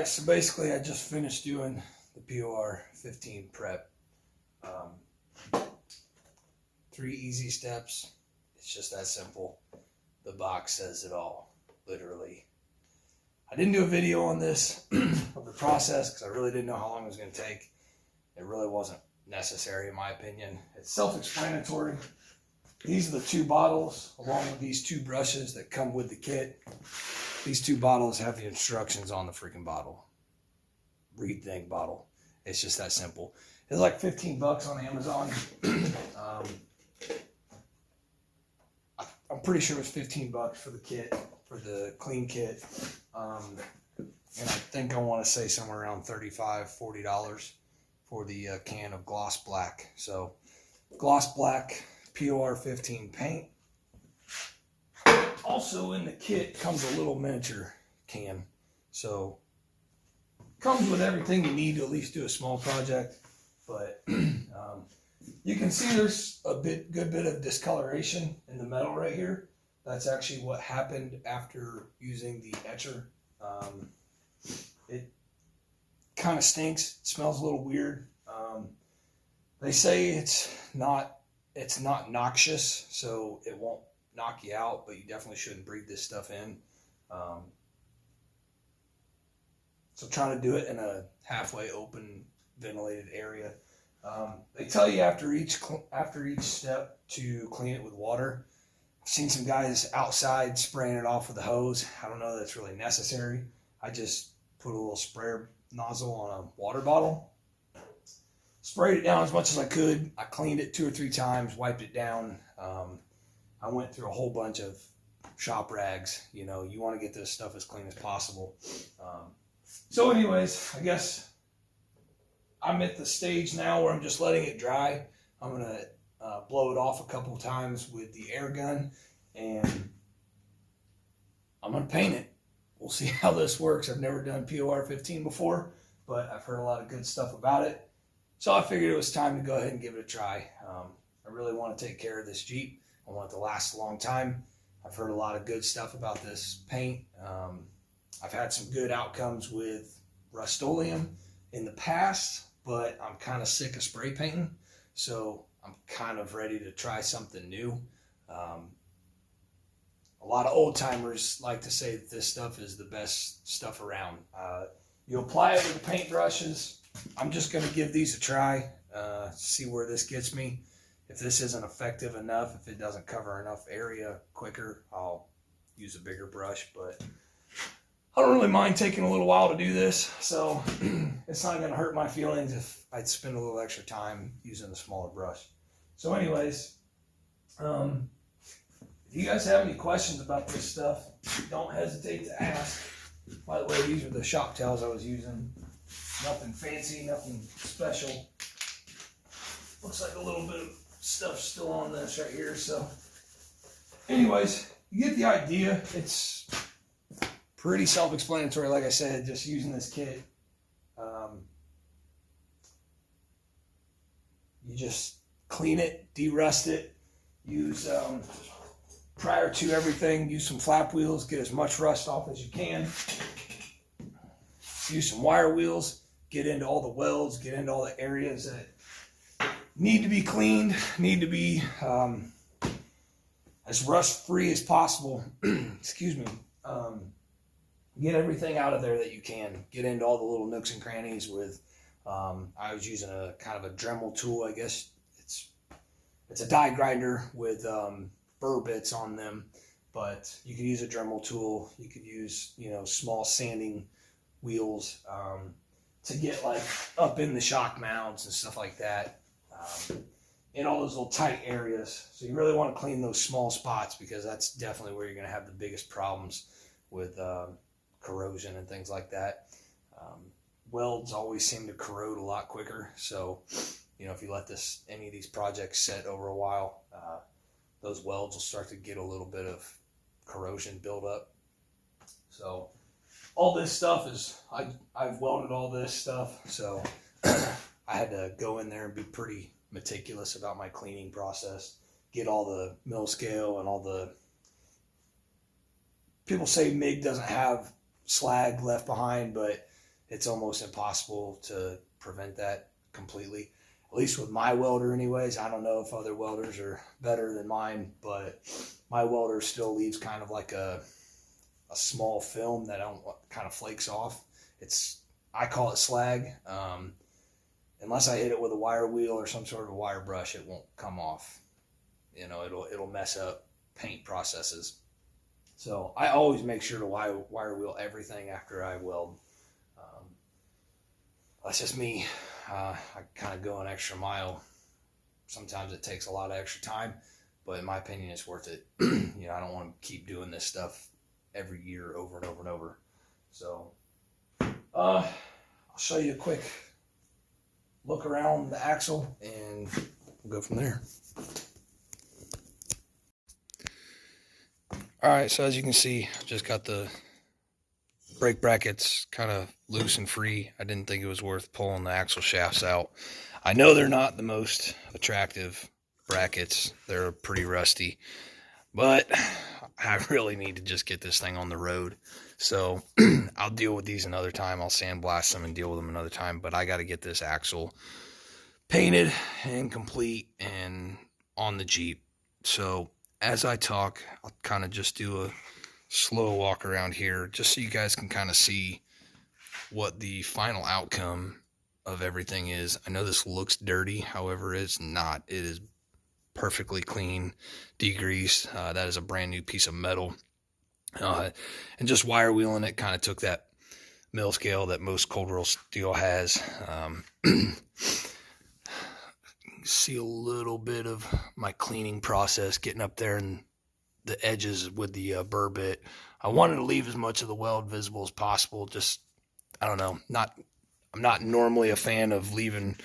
Alright, so basically I just finished doing the POR 15 prep. 3 easy steps. It's just that simple. The box says it all, literally. I didn't do a video on this of the process because I really didn't know how long it was going to take. It really wasn't necessary in my opinion. It's self-explanatory. These are the 2 bottles along with these 2 brushes that come with the kit. These 2 bottles have the instructions on the freaking bottle. Read thing bottle. It's just that simple. It's like 15 bucks on Amazon. I'm pretty sure it was 15 bucks for the kit, for the clean kit. And I think I want to say somewhere around $35, $40 for the can of Gloss Black. So Gloss Black POR 15 paint. Also in the kit comes a little miniature can. So comes with everything you need to at least do a small project. But you can see there's a good bit of discoloration in the metal right here. That's actually what happened after using the etcher. It kind of stinks. It smells a little weird. They say it's not noxious, so it won't knock you out, but you definitely shouldn't breathe this stuff in. So trying to do it in a halfway open, ventilated area. They tell you after each step to clean it with water. I've seen some guys outside spraying it off with a hose. I don't know that that's really necessary. I just put a little sprayer nozzle on a water bottle, sprayed it down as much as I could. I cleaned it 2 or 3 times, wiped it down. I went through a whole bunch of shop rags. You know, you want to get this stuff as clean as possible. So anyways, I guess I'm at the stage now where I'm just letting it dry. I'm going to blow it off a couple times with the air gun, and I'm going to paint it. We'll see how this works. I've never done POR 15 before, but I've heard a lot of good stuff about it. So I figured it was time to go ahead and give it a try. I really want to take care of this Jeep. I want it to last a long time. I've heard a lot of good stuff about this paint. I've had some good outcomes with Rust-Oleum in the past, but I'm kind of sick of spray painting, so I'm kind of ready to try something new. A lot of old timers like to say that this stuff is the best stuff around. You apply it with the paint brushes. I'm just going to give these a try, see where this gets me. If this isn't effective enough, if it doesn't cover enough area quicker, I'll use a bigger brush, but I don't really mind taking a little while to do this, so it's not going to hurt my feelings if I'd spend a little extra time using the smaller brush. So anyways, if you guys have any questions about this stuff, don't hesitate to ask. By the way, these are the shop towels I was using. Nothing fancy, nothing special. Looks like a little bit of stuff still on this right here. So anyways, you get the idea. It's pretty self-explanatory, like I said, just using this kit. You just clean it, de-rust it, use, prior to everything, use some flap wheels, get as much rust off as you can. Use some wire wheels, get into all the welds, get into all the areas that need to be cleaned, need to be as rust-free as possible. Excuse me. Get everything out of there that you can. Get into all the little nooks and crannies with, I was using a kind of a Dremel tool, I guess. It's a die grinder with burr bits on them, but you could use a Dremel tool. You could use, you know, small sanding wheels to get like up in the shock mounts and stuff like that, in all those little tight areas. So you really want to clean those small spots because that's definitely where you're going to have the biggest problems with corrosion and things like that. Welds always seem to corrode a lot quicker, so you know, if you let any of these projects set over a while, those welds will start to get a little bit of corrosion build up. So all this stuff is, I've welded all this stuff, so I had to go in there and be pretty meticulous about my cleaning process, get all the mill scale and all the, people say MIG doesn't have slag left behind, but it's almost impossible to prevent that completely. At least with my welder anyways. I don't know if other welders are better than mine, but my welder still leaves kind of like a small film that kind of flakes off. I call it slag. Unless I hit it with a wire wheel or some sort of a wire brush, it won't come off. You know, it'll mess up paint processes. So I always make sure to wire wheel everything after I weld. That's just me. I kind of go an extra mile. Sometimes it takes a lot of extra time, but in my opinion, it's worth it. You know, I don't want to keep doing this stuff every year over and over and over. So, I'll show you a quick look around the axle and we'll go from there. All right, so as you can see, I just got the brake brackets kind of loose and free. I didn't think it was worth pulling the axle shafts out. I know they're not the most attractive brackets. They're pretty rusty, but I really need to just get this thing on the road. So I'll deal with these another time. I'll sandblast them and deal with them another time, but I got to get this axle painted and complete and on the Jeep. So as I talk, I'll kind of just do a slow walk around here just so you guys can kind of see what the final outcome of everything is. I know this looks dirty, however it's not. It is perfectly clean, degreased. That is a brand new piece of metal, and just wire wheeling it kind of took that mill scale that most cold roll steel has. See a little bit of my cleaning process getting up there and the edges with the burr bit. I wanted to leave as much of the weld visible as possible. Just, I don't know, I'm not normally a fan of leaving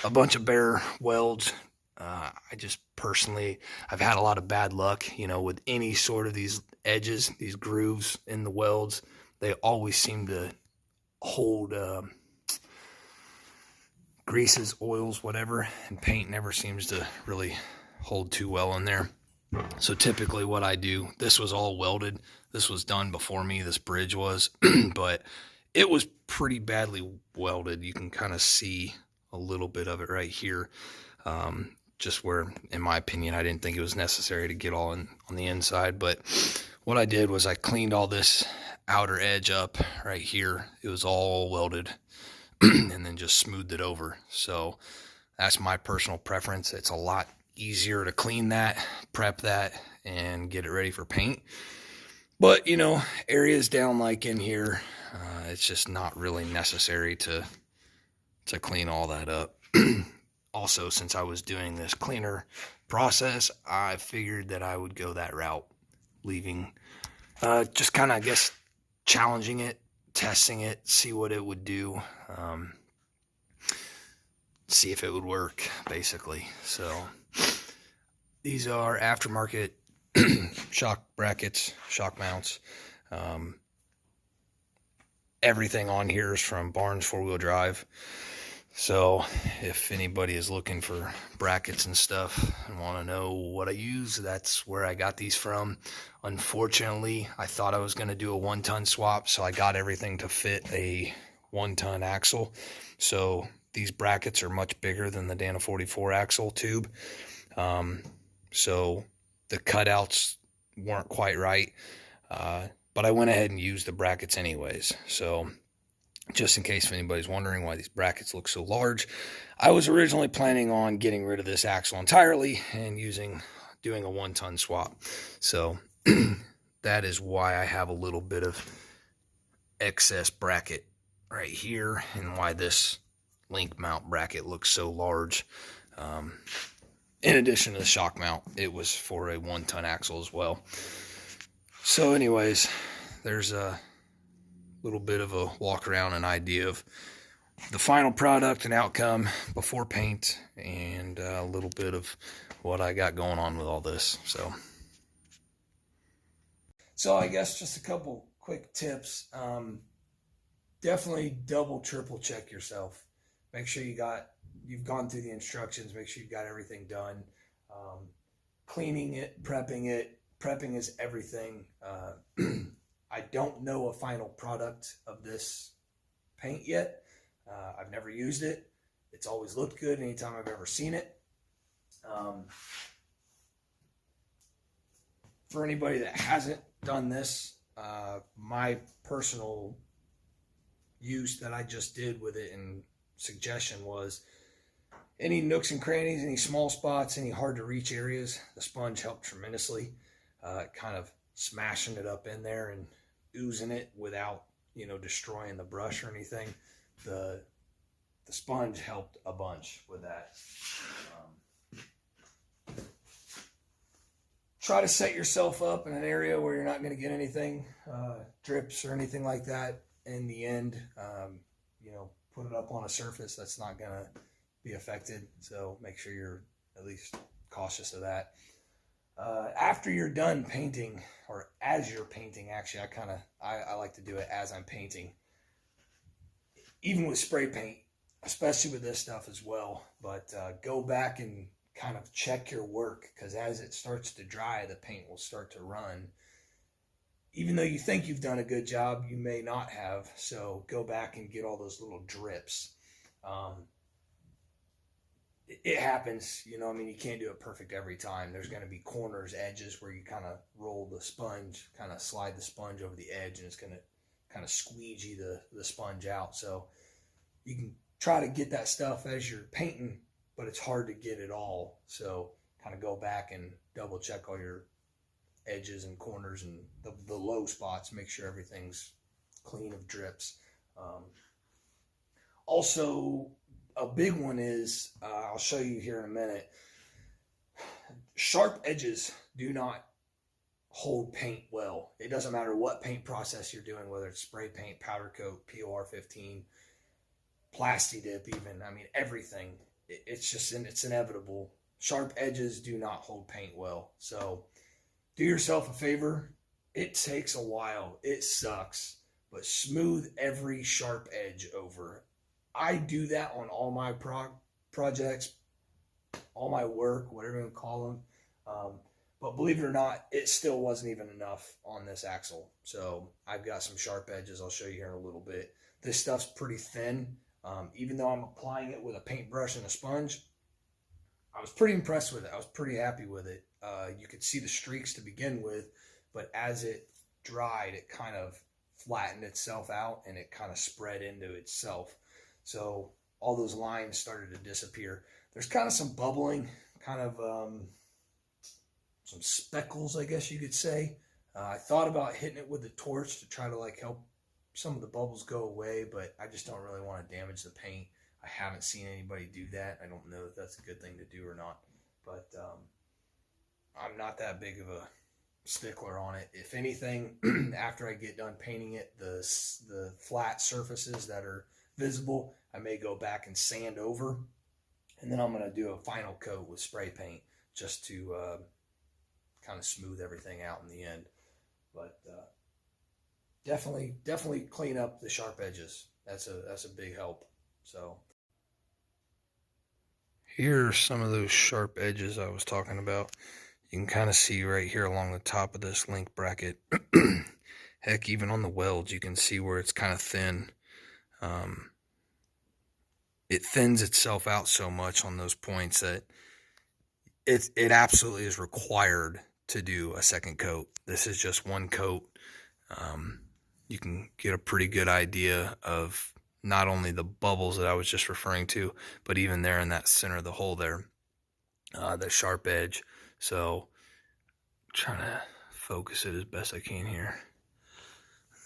a bunch of bare welds. I just personally, I've had a lot of bad luck, you know, with any sort of these edges, these grooves in the welds. They always seem to hold greases, oils, whatever, and paint never seems to really hold too well in there. So typically what I do, this was all welded. This was done before me, this bridge was, but it was pretty badly welded. You can kind of see a little bit of it right here. Just where, in my opinion, I didn't think it was necessary to get all on the inside. But what I did was I cleaned all this outer edge up right here. It was all welded and then just smoothed it over. So that's my personal preference. It's a lot easier to clean that, prep that, and get it ready for paint. But, you know, areas down like in here, it's just not really necessary to clean all that up. Also, since I was doing this cleaner process, I figured that I would go that route, leaving, just kind of, I guess, challenging it, testing it, see what it would do, see if it would work, basically. So these are aftermarket shock brackets, shock mounts. Everything on here is from Barnes 4-wheel drive. So if anybody is looking for brackets and stuff and want to know what I use, that's where I got these from. Unfortunately, I thought I was going to do a 1-ton swap, so I got everything to fit a 1-ton axle. So these brackets are much bigger than the Dana 44 axle tube. So the cutouts weren't quite right, but I went ahead and used the brackets anyways. So just in case if anybody's wondering why these brackets look so large, I was originally planning on getting rid of this axle entirely and doing a 1-ton swap. So that is why I have a little bit of excess bracket right here and why this link mount bracket looks so large. In addition to the shock mount, it was for a 1-ton axle as well. So anyways, there's a little bit of a walk around, an idea of the final product and outcome before paint, and a little bit of what I got going on with all this. So I guess just a couple quick tips. Definitely double, triple check yourself. Make sure you've gone through the instructions. Make sure you've got everything done. Cleaning it, prepping it. Prepping is everything. I don't know a final product of this paint yet. I've never used it. It's always looked good anytime I've ever seen it. For anybody that hasn't done this, my personal use that I just did with it and suggestion was any nooks and crannies, any small spots, any hard to reach areas, the sponge helped tremendously. Kind of smashing it up in there and oozing it without, destroying the brush or anything. The sponge helped a bunch with that. Try to set yourself up in an area where you're not going to get anything, drips or anything like that in the end. Put it up on a surface that's not going to be affected. So make sure you're at least cautious of that. After you're done painting, or as you're painting, actually, I like to do it as I'm painting. Even with spray paint, especially with this stuff as well. But go back and kind of check your work, because as it starts to dry, the paint will start to run. Even though you think you've done a good job, you may not have. So go back and get all those little drips. It happens, you can't do it perfect every time. There's going to be corners, edges where you kind of roll the sponge, kind of slide the sponge over the edge, and it's going to kind of squeegee the sponge out. So you can try to get that stuff as you're painting, but it's hard to get it all. So kind of go back and double check all your edges and corners and the low spots. Make sure everything's clean of drips. Also, a big one is, I'll show you here in a minute, sharp edges do not hold paint well. It doesn't matter what paint process you're doing, whether it's spray paint, powder coat, POR 15, Plasti-Dip even, everything. It's inevitable. Sharp edges do not hold paint well. So do yourself a favor. It takes a while. It sucks, but smooth every sharp edge over. I do that on all my projects, all my work, whatever you want to call them. But believe it or not, it still wasn't even enough on this axle. So I've got some sharp edges I'll show you here in a little bit. This stuff's pretty thin. Even though I'm applying it with a paintbrush and a sponge, I was pretty impressed with it. I was pretty happy with it. You could see the streaks to begin with, but as it dried, it kind of flattened itself out and it kind of spread into itself. So all those lines started to disappear. There's kind of some bubbling, kind of some speckles, I guess you could say. I thought about hitting it with the torch to try to help some of the bubbles go away, but I just don't really want to damage the paint. I haven't seen anybody do that. I don't know if that's a good thing to do or not, but I'm not that big of a stickler on it. If anything, after I get done painting it, the flat surfaces that are visible, I may go back and sand over, and then I'm going to do a final coat with spray paint just to kind of smooth everything out in the end. But definitely clean up the sharp edges. That's a big help. So here are some of those sharp edges I was talking about. You can kind of see right here along the top of this link bracket. Heck, even on the welds, you can see where it's kind of thin. It thins itself out so much on those points that it absolutely is required to do a second coat. This is just one coat. You can get a pretty good idea of not only the bubbles that I was just referring to, but even there in that center of the hole there, the sharp edge. So I'm trying to focus it as best I can here.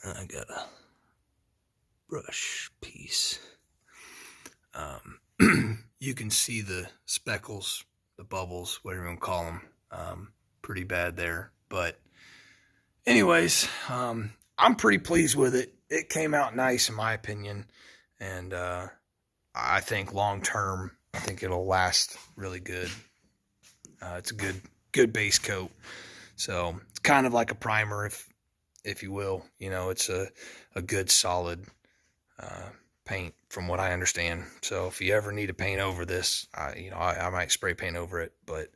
I got a brush piece. You can see the speckles, the bubbles, whatever you want to call them, pretty bad there. But anyways, I'm pretty pleased with it. It came out nice in my opinion, and I think long term, I think it'll last really good. It's a good base coat, so it's kind of like a primer, if you will. It's a good solid paint from what I understand. So if you ever need to paint over this, I might spray paint over it, but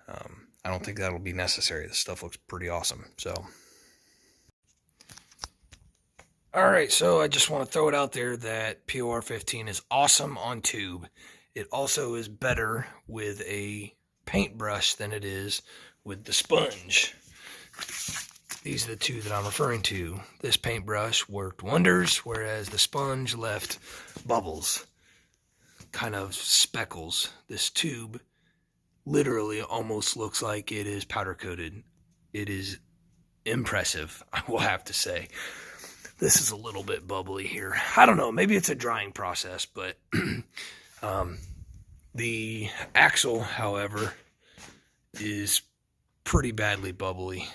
I don't think that'll be necessary. This stuff looks pretty awesome. So All right, so I just want to throw it out there that POR 15 is awesome on tube. It also is better with a paintbrush than it is with the sponge. These are the two that I'm referring to. This paintbrush worked wonders, whereas the sponge left bubbles, kind of speckles. This tube literally almost looks like it is powder coated. It is impressive, I will have to say. This is a little bit bubbly here. I don't know, maybe it's a drying process, but the axle, however, is pretty badly bubbly.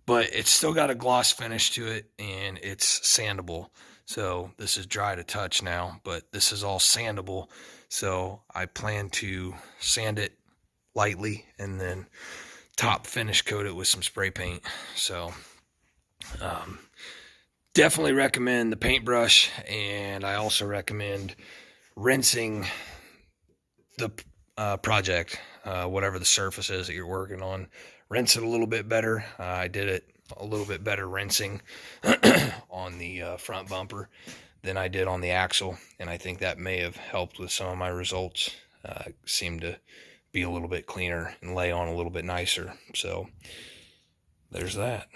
But it's still got a gloss finish to it, and it's sandable. So this is dry to touch now, but this is all sandable. So I plan to sand it lightly and then top finish coat it with some spray paint. So definitely recommend the paintbrush, and I also recommend rinsing the project, whatever the surface is that you're working on. Rinse it a little bit better. I did it a little bit better rinsing on the front bumper than I did on the axle, and I think that may have helped with some of my results. Seemed to be a little bit cleaner and lay on a little bit nicer. So there's that.